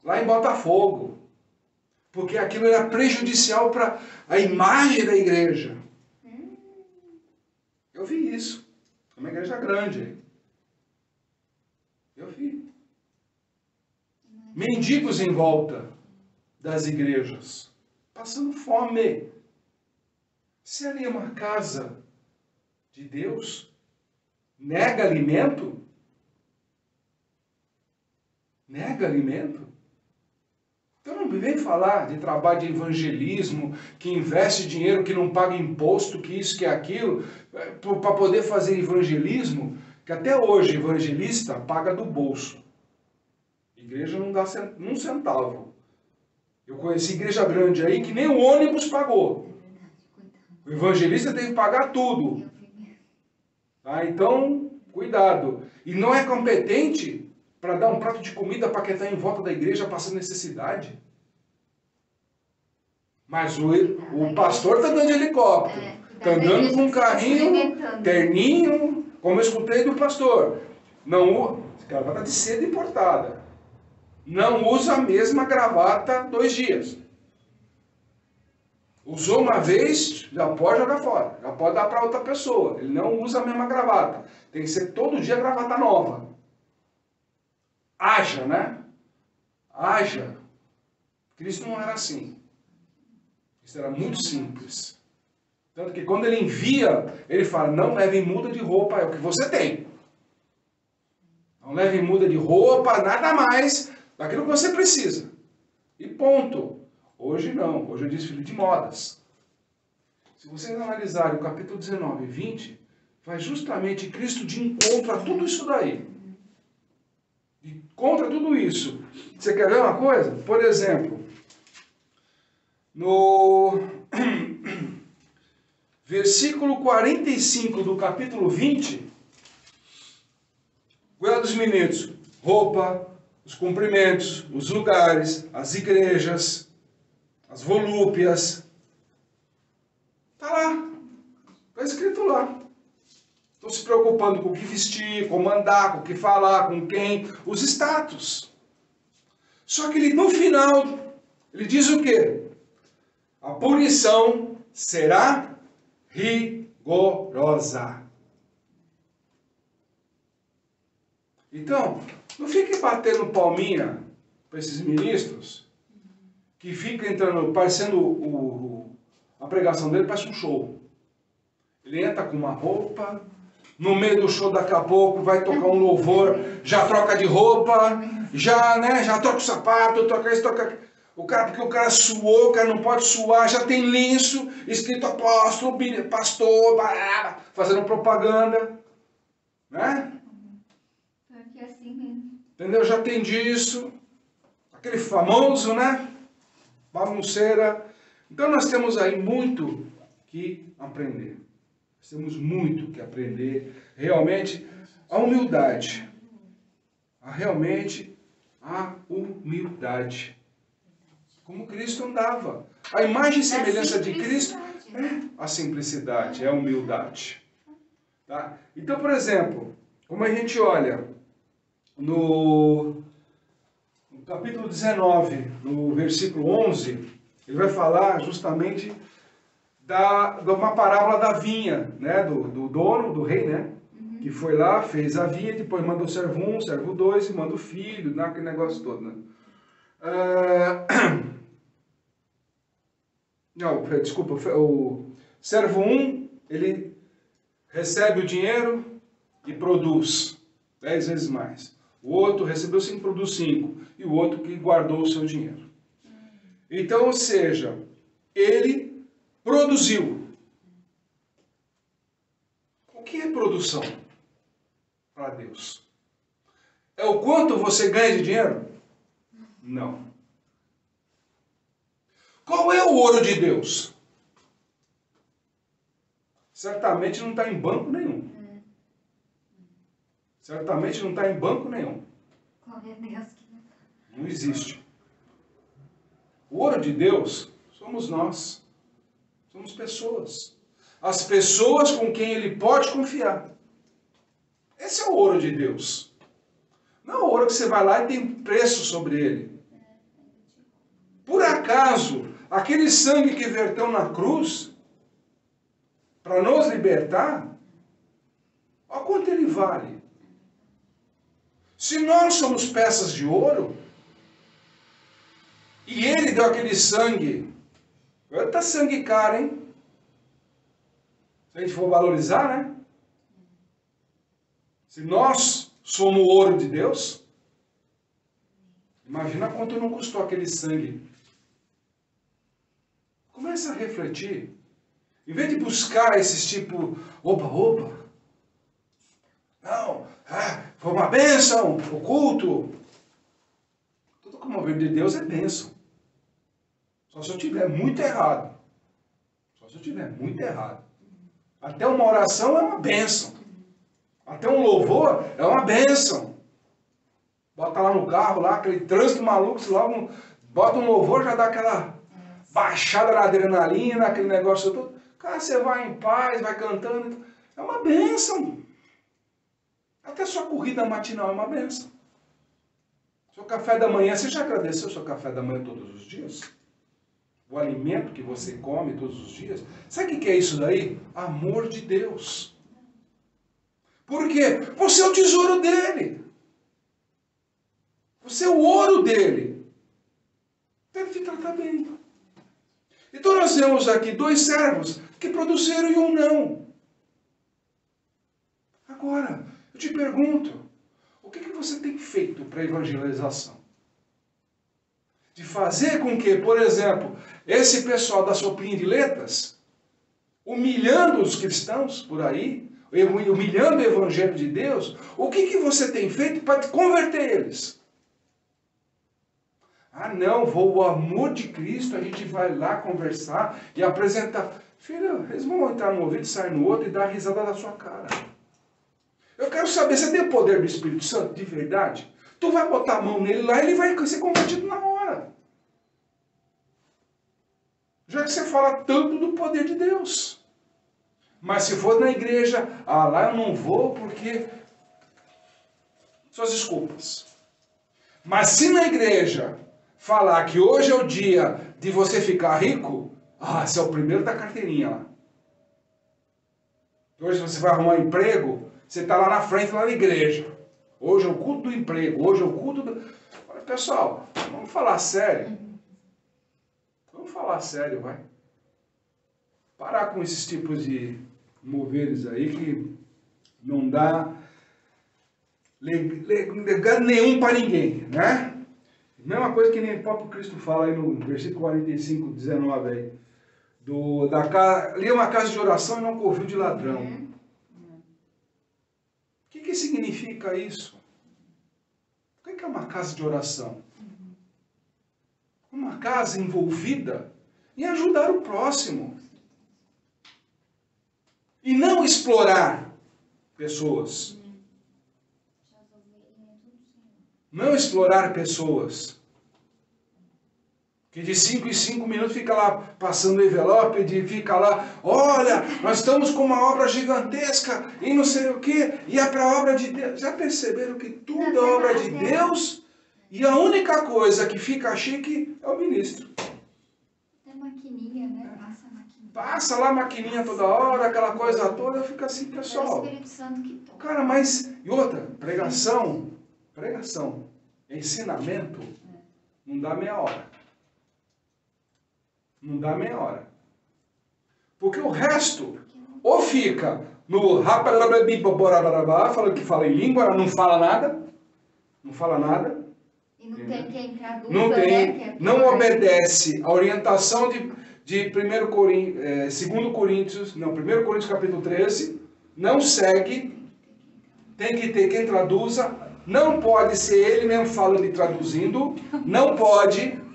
Lá em Botafogo. Porque aquilo era prejudicial para a imagem da igreja. Eu vi isso. É uma igreja grande. Eu vi. Mendigos em volta das igrejas. Passando fome. Se ali é uma casa de Deus, nega alimento? Nega alimento? Então não me vem falar de trabalho de evangelismo, que investe dinheiro, que não paga imposto, que isso, que aquilo, para poder fazer evangelismo, que até hoje evangelista paga do bolso. Igreja não dá um centavo. Eu conheci igreja grande aí que nem o ônibus pagou. O evangelista tem que pagar tudo. Tá? Então, cuidado. E não é competente para dar um prato de comida para quem está em volta da igreja passando necessidade. Mas o pastor está andando de helicóptero. Está andando com um carrinho, terninho, como eu escutei do pastor. Não, gravata de seda importada. Não usa a mesma gravata 2 dias. Usou uma vez, já pode jogar fora. Já pode dar para outra pessoa. Ele não usa a mesma gravata. Tem que ser todo dia gravata nova. Haja, né? Haja. Cristo não era assim. Isso era muito simples. Tanto que quando ele envia, ele fala, não leve muda de roupa, é o que você tem. Não leve muda de roupa, nada mais daquilo que você precisa. E ponto. Hoje não. Hoje é desfile de modas. se vocês analisarem o capítulo 19 e 20, vai justamente Cristo de encontro a tudo isso daí. E contra tudo isso. Você quer ver uma coisa? Por exemplo, no versículo 45 do capítulo 20, cuidado dos meninos, roupa, os cumprimentos, os lugares, as igrejas, as volúpias. Está lá, está escrito lá. Estão se preocupando com o que vestir, com mandar, com o que falar, com quem, os status. Só que ele, no final, ele diz o quê? A punição será rigorosa. Então, não fique batendo palminha para esses ministros que ficam entrando, parecendo a pregação dele parece um show. Ele entra com uma roupa, no meio do show daqui a pouco vai tocar um louvor, já troca de roupa, já troca o sapato, troca isso, troca... porque o cara suou, o cara não pode suar, já tem lenço, escrito apóstolo, pastor, fazendo propaganda, né? Porque é assim mesmo. Entendeu? Já tem disso, aquele famoso, né? Bagunceira. Então nós temos aí muito que aprender. Nós temos muito que aprender. Realmente, a humildade. Realmente, a humildade. Como Cristo andava. A imagem e semelhança de Cristo é a simplicidade, é a humildade. Tá? Então, por exemplo, como a gente olha no capítulo 19, no versículo 11, ele vai falar justamente de uma parábola da vinha, né? do dono, do rei, né? Que foi lá, fez a vinha, depois mandou o servo 1, servo 2 e manda o filho, né? Aquele negócio todo. Né? Não, desculpa, o servo 1, ele recebe o dinheiro e produz 10 vezes mais. O outro recebeu 5, produz 5. E o outro que guardou o seu dinheiro. Então, ou seja, ele produziu. O que é produção para Deus? É o quanto você ganha de dinheiro? Não. Qual é o ouro de Deus? Certamente não está em banco nenhum. Certamente não está em banco nenhum. Glória a Deus que não está. Não existe. O ouro de Deus somos nós. Somos pessoas. As pessoas com quem ele pode confiar. Esse é o ouro de Deus. Não é o ouro que você vai lá e tem preço sobre ele. Por acaso, aquele sangue que verteu na cruz, para nos libertar, olha quanto ele vale. Se nós somos peças de ouro, e ele deu aquele sangue, tá sangue caro, hein? Se a gente for valorizar, né? Se nós somos o ouro de Deus, imagina quanto não custou aquele sangue. Começa a refletir. Em vez de buscar esses tipo, opa, não, foi uma bênção, o culto. Tudo que mover de Deus é bênção. Só se eu tiver muito errado. Só se eu tiver muito errado. Até uma oração é uma bênção. Até um louvor é uma bênção. Bota lá no carro, lá, aquele trânsito maluco, se logo bota um louvor, já dá aquela baixada na adrenalina, aquele negócio todo. Cara, você vai em paz, vai cantando. É uma bênção. Até sua corrida matinal é uma bênção. Seu café da manhã, você já agradeceu o seu café da manhã todos os dias? O alimento que você come todos os dias? Sabe o que é isso daí? Amor de Deus. Por quê? Você é o tesouro dele. Você é o ouro dele. Deve te tratar bem. Então nós vemos aqui 2 servos que produziram e um não. Agora, eu te pergunto, o que você tem feito para a evangelização? De fazer com que, por exemplo, esse pessoal da sopinha de letras humilhando os cristãos por aí, humilhando o evangelho de Deus, o que você tem feito para converter eles? Ah, não, o amor de Cristo, a gente vai lá conversar e apresentar. Filho, eles vão entrar no ouvido, sair no outro e dar risada na sua cara. Eu quero saber, você tem o poder do Espírito Santo de verdade? Tu vai botar a mão nele lá e ele vai ser convertido na hora. Já que você fala tanto do poder de Deus. Mas se for na igreja, lá eu não vou porque... Suas desculpas. Mas se na igreja falar que hoje é o dia de você ficar rico, você é o primeiro da carteirinha lá. Hoje você vai arrumar um emprego, você está lá na frente, lá na igreja. Hoje é o culto do emprego, hoje é o culto do... Olha, pessoal, vamos falar sério. Vamos falar sério, vai. Parar com esses tipos de moveres aí que não dá legado nenhum para ninguém, né? Mesma coisa que nem o próprio Cristo fala aí no versículo 45, 19 aí. Ali é uma casa de oração e não covil de ladrão. O que significa isso? O que é uma casa de oração? Uma casa envolvida em ajudar o próximo. E não explorar pessoas. Não explorar pessoas. Que de 5 em 5 minutos fica lá passando envelope, fica lá, olha, nós estamos com uma obra gigantesca e não sei o quê, e é para a obra de Deus. Já perceberam que tudo é obra de Deus? E a única coisa que fica chique é o ministro. Tem maquininha, né? Passa a maquininha. Passa lá a maquininha toda hora, aquela coisa toda, fica assim, pessoal. É o Espírito Santo que toca. Cara, mas... E outra, pregação, ensinamento, não dá meia hora. Não dá meia hora. Porque o resto, ou fica no falando que fala em língua, não fala nada. Não fala nada. E não tem quem traduza, não tem, né? não obedece a orientação de 1 Coríntios capítulo 13, não segue, tem que ter quem traduza, não pode ser ele mesmo falando e traduzindo, não pode.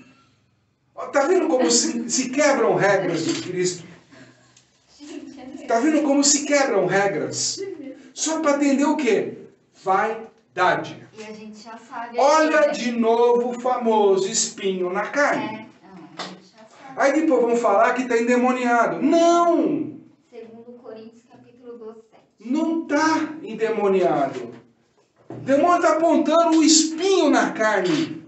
Está vendo como se quebram regras de Cristo? Está vendo como se quebram regras? Só para atender o quê? Vaidade. E a gente já sabe. Olha de novo o famoso espinho na carne. A gente já sabe. Aí depois vão falar que está endemoniado. Não! 2 Coríntios capítulo 12, 7. Não está endemoniado. O demônio está apontando o espinho na carne.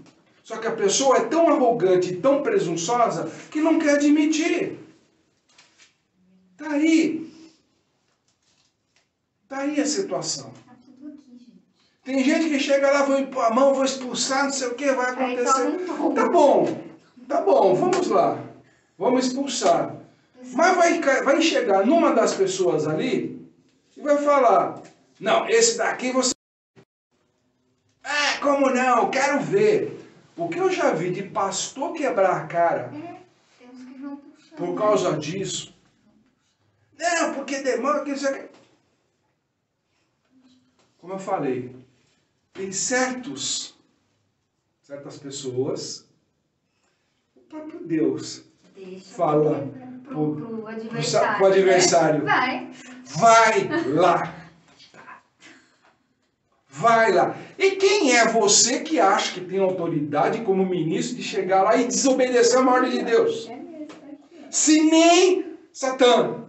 Só que a pessoa é tão arrogante e tão presunçosa que não quer admitir. Está aí. Está aí a situação. Tá tudo aqui, gente. Tem gente que chega lá, vou impor a mão, vou expulsar, não sei o que, vai acontecer. Tá bom, vamos lá. Vamos expulsar. Mas vai chegar numa das pessoas ali e vai falar, não, esse daqui você... como não? Quero ver. O que eu já vi de pastor quebrar a cara Tem uns que vão puxando. por causa disso. Não, porque demora que isso aqui... Como eu falei, tem certas pessoas, o próprio Deus Deixa fala pro adversário. pro adversário. Né? Vai lá. Vai lá. E quem é você que acha que tem autoridade como ministro de chegar lá e desobedecer a ordem de Deus? É mesmo, tá aqui, ó. Se nem Satã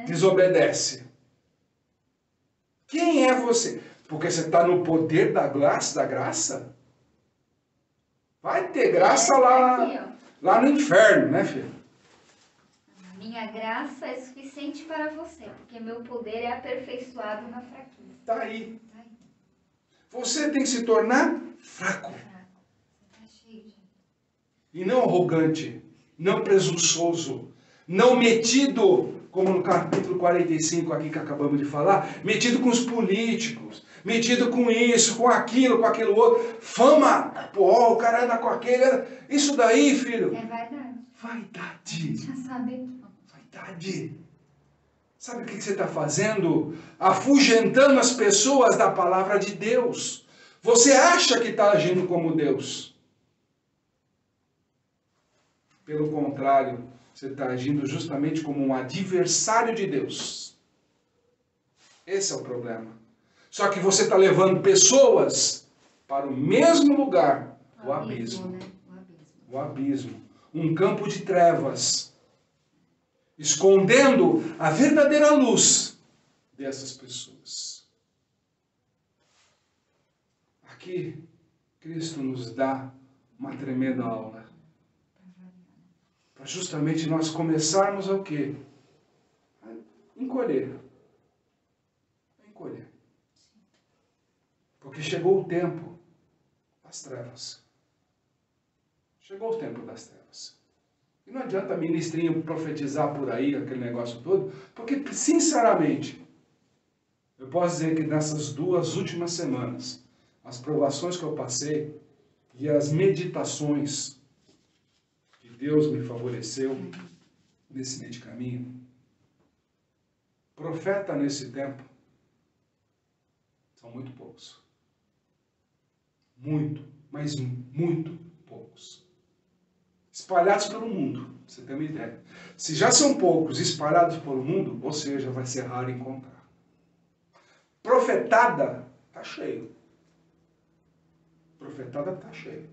desobedece. Quem é você? Porque você está no poder da graça? Vai ter graça lá, Aqui, ó. lá no inferno, né, filho? A minha graça é suficiente para você, porque meu poder é aperfeiçoado na fraqueza. Está aí. Tá aí. Você tem que se tornar fraco. Fraco. Você tá cheio, gente. E não arrogante, não presunçoso, não metido, como no capítulo 45 aqui que acabamos de falar, metido com os políticos, metido com isso, com aquilo outro. Fama, pô, o cara anda com aquele. Isso daí, filho. É verdade. Vaidade. Já sabe aqui, ó. Vaidade. Sabe o que você está fazendo? Afugentando as pessoas da palavra de Deus. Você acha que está agindo como Deus. Pelo contrário, você está agindo justamente como um adversário de Deus. Esse é o problema. Só que você está levando pessoas para o mesmo lugar, o abismo. O abismo. Um campo de trevas. Escondendo a verdadeira luz dessas pessoas. Aqui, Cristo nos dá uma tremenda aula. Para justamente nós começarmos a o quê? A encolher. Encolher. Porque chegou o tempo das trevas. Chegou o tempo das trevas. E não adianta ministrinho profetizar por aí, aquele negócio todo, porque, sinceramente, eu posso dizer que nessas 2 últimas semanas, as provações que eu passei e as meditações que Deus me favoreceu nesse meio de caminho, profeta nesse tempo, são muito poucos. Muito, mas muito poucos. Espalhados pelo mundo, pra você ter uma ideia. Se já são poucos espalhados pelo mundo, ou seja, vai ser raro encontrar. Profetada, tá cheio. Profetada tá cheio.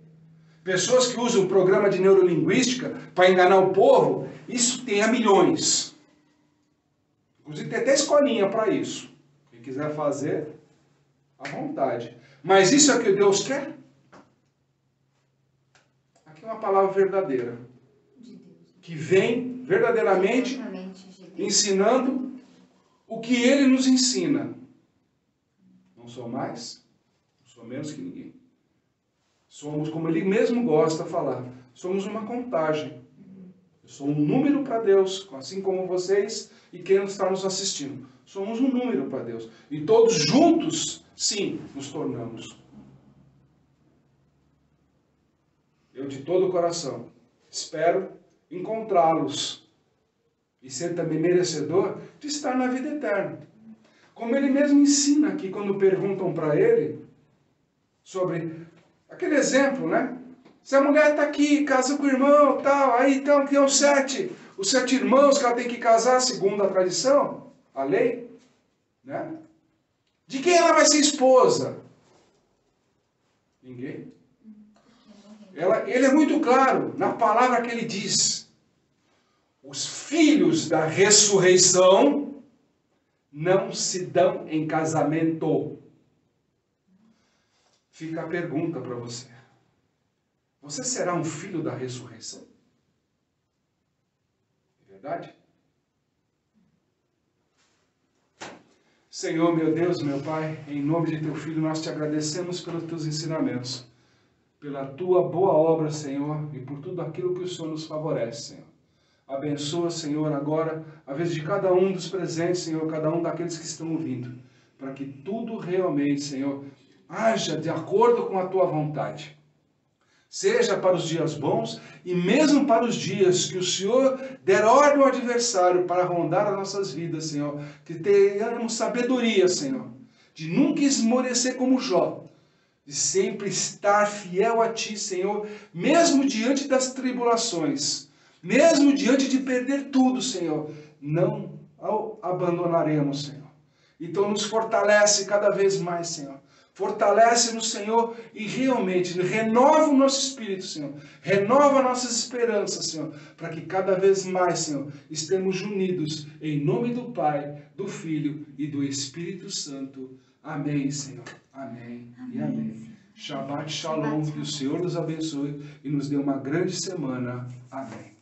Pessoas que usam o programa de neurolinguística para enganar o povo, isso tem a milhões. Inclusive tem até escolinha para isso. Quem quiser fazer, à vontade. Mas isso é o que Deus quer? Aqui é uma palavra verdadeira. De Deus. Que vem verdadeiramente ensinando o que Ele nos ensina. Não sou mais, não sou menos que ninguém. Somos, como Ele mesmo gosta de falar, somos uma contagem. Eu sou um número para Deus, assim como vocês e quem está nos assistindo. Somos um número para Deus. E todos juntos, sim, nos tornamos. Eu de todo o coração espero encontrá-los e ser também merecedor de estar na vida eterna. Como ele mesmo ensina aqui quando perguntam para ele sobre aquele exemplo, né? Se a mulher está aqui, casa com o irmão, tal, aí então que é os 7 irmãos que ela tem que casar segundo a tradição, a lei, né? De quem ela vai ser esposa? Ninguém. Ele é muito claro na palavra que ele diz. Os filhos da ressurreição não se dão em casamento. Fica a pergunta para você. Você será um filho da ressurreição? É verdade? Senhor, meu Deus, meu Pai, em nome de Teu Filho, nós Te agradecemos pelos Teus ensinamentos, pela Tua boa obra, Senhor, e por tudo aquilo que o Senhor nos favorece, Senhor. Abençoa, Senhor, agora a vez de cada um dos presentes, Senhor, cada um daqueles que estão ouvindo, para que tudo realmente, Senhor, haja de acordo com a Tua vontade. Seja para os dias bons e mesmo para os dias que o Senhor der ordem ao adversário para rondar as nossas vidas, Senhor. Que tenhamos sabedoria, Senhor, de nunca esmorecer como Jó, de sempre estar fiel a Ti, Senhor, mesmo diante das tribulações, mesmo diante de perder tudo, Senhor, não o abandonaremos, Senhor. Então nos fortalece cada vez mais, Senhor. Fortalece-nos, Senhor, e realmente renova o nosso espírito, Senhor. Renova nossas esperanças, Senhor, para que cada vez mais, Senhor, estejamos unidos em nome do Pai, do Filho e do Espírito Santo. Amém, Senhor. Amém, amém. E amém. Shabbat Shalom, que o Senhor nos abençoe e nos dê uma grande semana. Amém.